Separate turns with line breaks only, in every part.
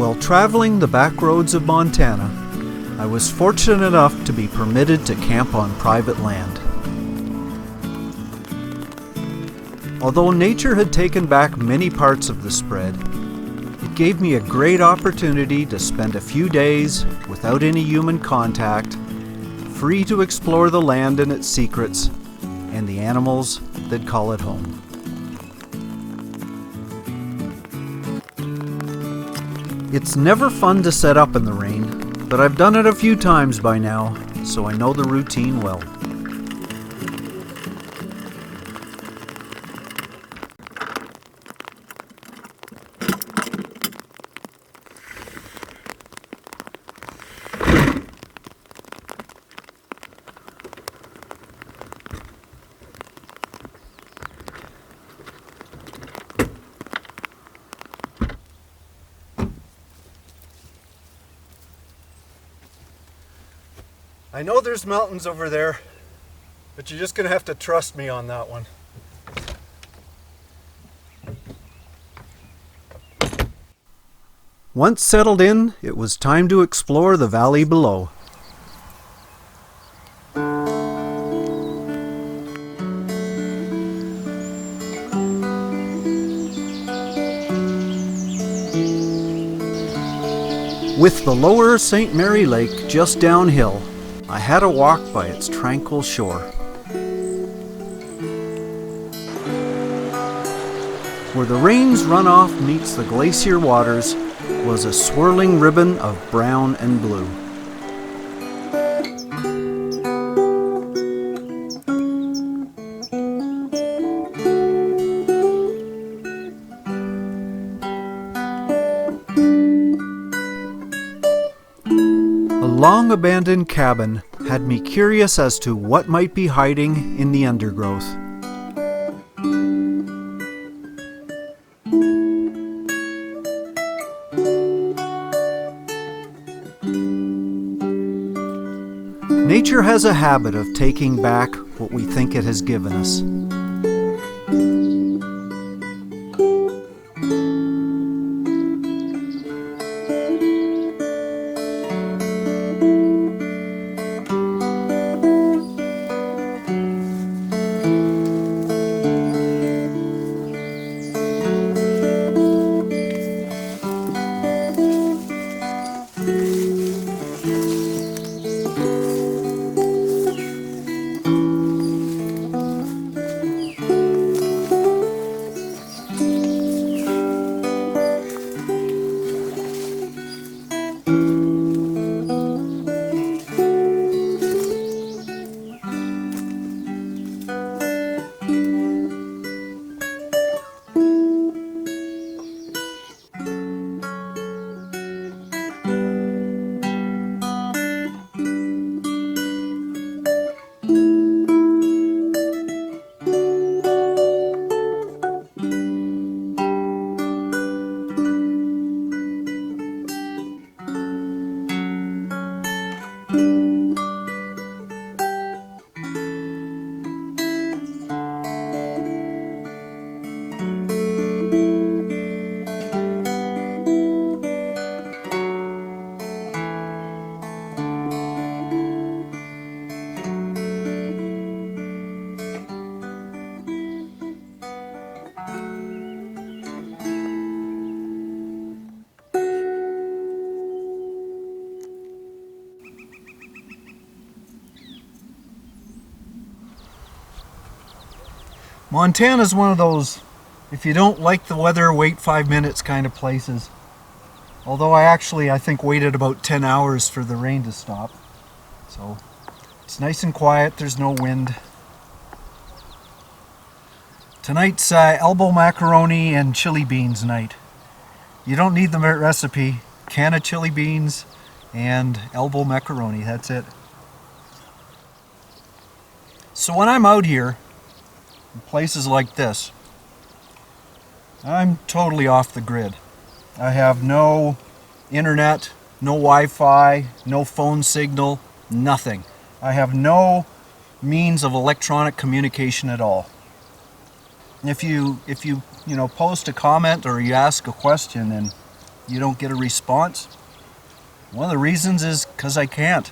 While traveling the back roads of Montana, I was fortunate enough to be permitted to camp on private land. Although nature had taken back many parts of the spread, it gave me a great opportunity to spend a few days without any human contact, free to explore the land and its secrets, and the animals that call it home. It's never fun to set up in the rain, but I've done it a few times by now, so I know the routine well. I know there's mountains over there, but you're just going to have to trust me on that one. Once settled in, it was time to explore the valley below. With the lower St. Mary Lake just downhill, I had a walk by its tranquil shore. Where the rain's runoff meets the glacier waters was a swirling ribbon of brown and blue. A long-abandoned cabin had me curious as to what might be hiding in the undergrowth. Nature has a habit of taking back what we think it has given us. Montana's one of those, if you don't like the weather, wait 5 minutes kind of places. Although I think waited about 10 hours for the rain to stop. So it's nice and quiet, there's no wind. Tonight's elbow macaroni and chili beans night. You don't need the recipe, can of chili beans and elbow macaroni, that's it. So when I'm out here, in places like this, I'm totally off the grid. I have no internet, no Wi-Fi, no phone signal, nothing. I have no means of electronic communication at all. If you post a comment or you ask a question, and you don't get a response? One of the reasons is because I can't.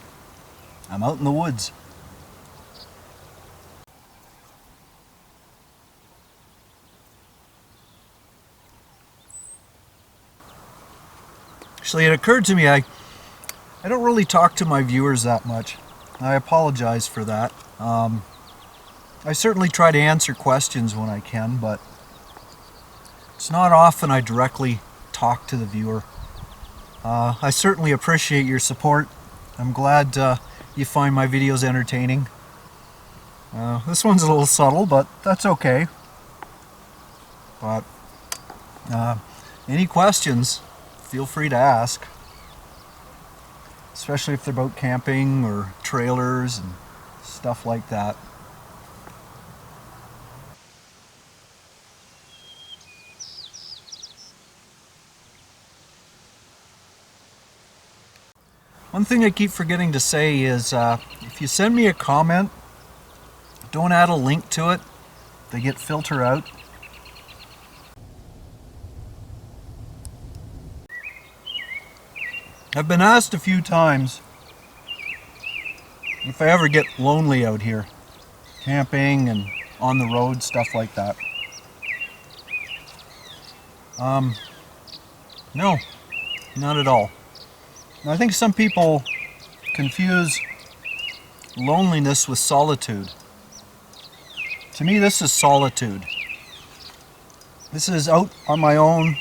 I'm out in the woods. Actually, it occurred to me I don't really talk to my viewers that much. I apologize for that. I certainly try to answer questions when I can, but it's not often I directly talk to the viewer. I certainly appreciate your support. I'm glad you find my videos entertaining. This one's a little subtle, but that's okay. But any questions, feel free to ask. Especially if they're about camping or trailers and stuff like that. One thing I keep forgetting to say is if you send me a comment, don't add a link to it. They get filtered out. I've been asked a few times if I ever get lonely out here, camping and on the road, stuff like that. No, not at all. I think some people confuse loneliness with solitude. To me, this is solitude. This is out on my own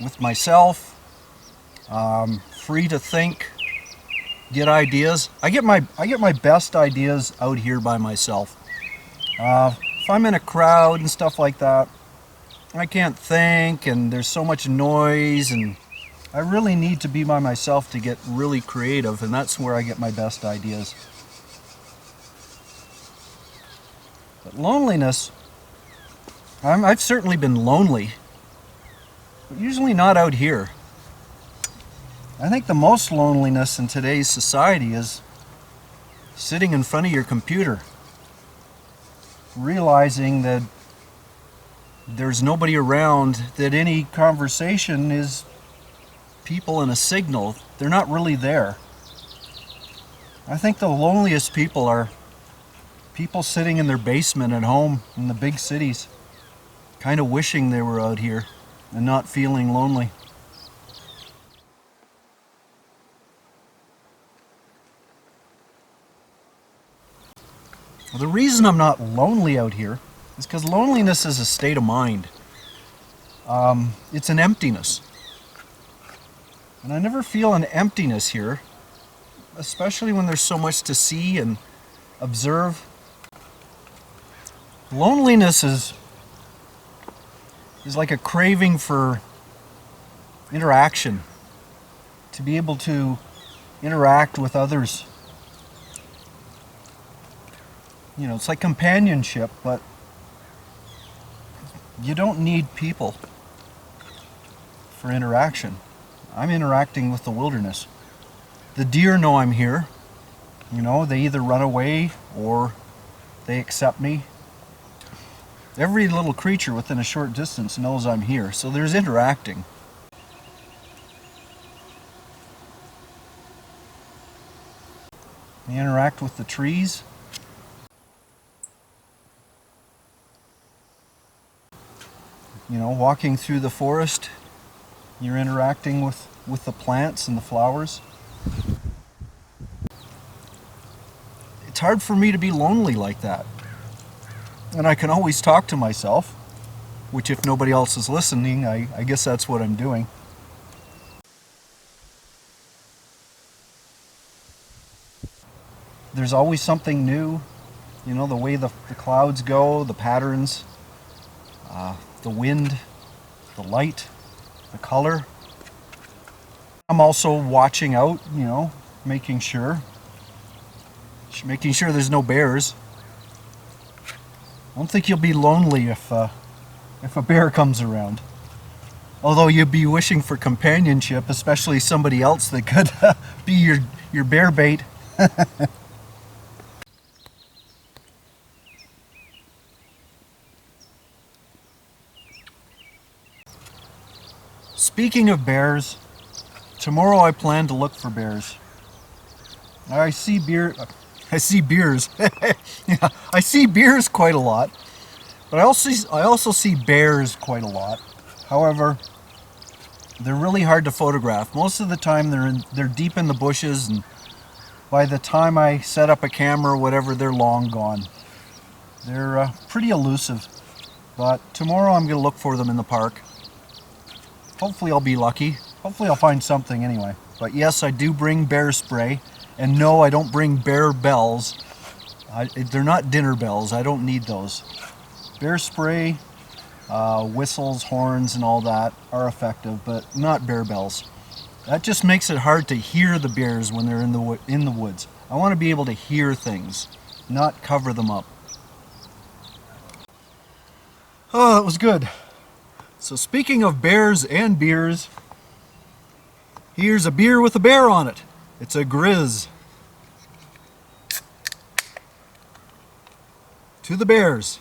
with myself, free to think, get ideas. I get my best ideas out here by myself. If I'm in a crowd and stuff like that, I can't think, and there's so much noise, and I really need to be by myself to get really creative, and that's where I get my best ideas. But loneliness, I've certainly been lonely, but usually not out here. I think the most loneliness in today's society is sitting in front of your computer, realizing that there's nobody around, that any conversation is people in a signal. They're not really there. I think the loneliest people are people sitting in their basement at home in the big cities, kind of wishing they were out here and not feeling lonely. Well, the reason I'm not lonely out here is because loneliness is a state of mind. It's an emptiness. And I never feel an emptiness here, especially when there's so much to see and observe. Loneliness is like a craving for interaction, to be able to interact with others. You know, it's like companionship, but you don't need people for interaction. I'm interacting with the wilderness. The deer know I'm here. You know, they either run away or they accept me. Every little creature within a short distance knows I'm here, so there's interacting. You interact with the trees. You know, walking through the forest, you're interacting with the plants and the flowers. It's hard for me to be lonely like that. And I can always talk to myself, which if nobody else is listening, I guess that's what I'm doing. There's always something new. You know, the way the clouds go, the patterns, the wind, the light, the color. I'm also watching out, you know, making sure there's no bears. I don't think you'll be lonely if a bear comes around. Although you'd be wishing for companionship, especially somebody else that could be your bear bait. Speaking of bears, tomorrow I plan to look for bears. I see beers. Yeah, I see beers quite a lot, but I also see bears quite a lot. However, they're really hard to photograph. Most of the time they're deep in the bushes, and by the time I set up a camera or whatever, they're long gone. They're pretty elusive, but tomorrow I'm going to look for them in the park. Hopefully I'll be lucky. Hopefully I'll find something anyway. But yes, I do bring bear spray. And no, I don't bring bear bells. They're not dinner bells. I don't need those. Bear spray, whistles, horns, and all that are effective, but not bear bells. That just makes it hard to hear the bears when they're in the woods. I want to be able to hear things, not cover them up. Oh, that was good. So speaking of bears and beers, here's a beer with a bear on it. It's a Grizz. To the bears.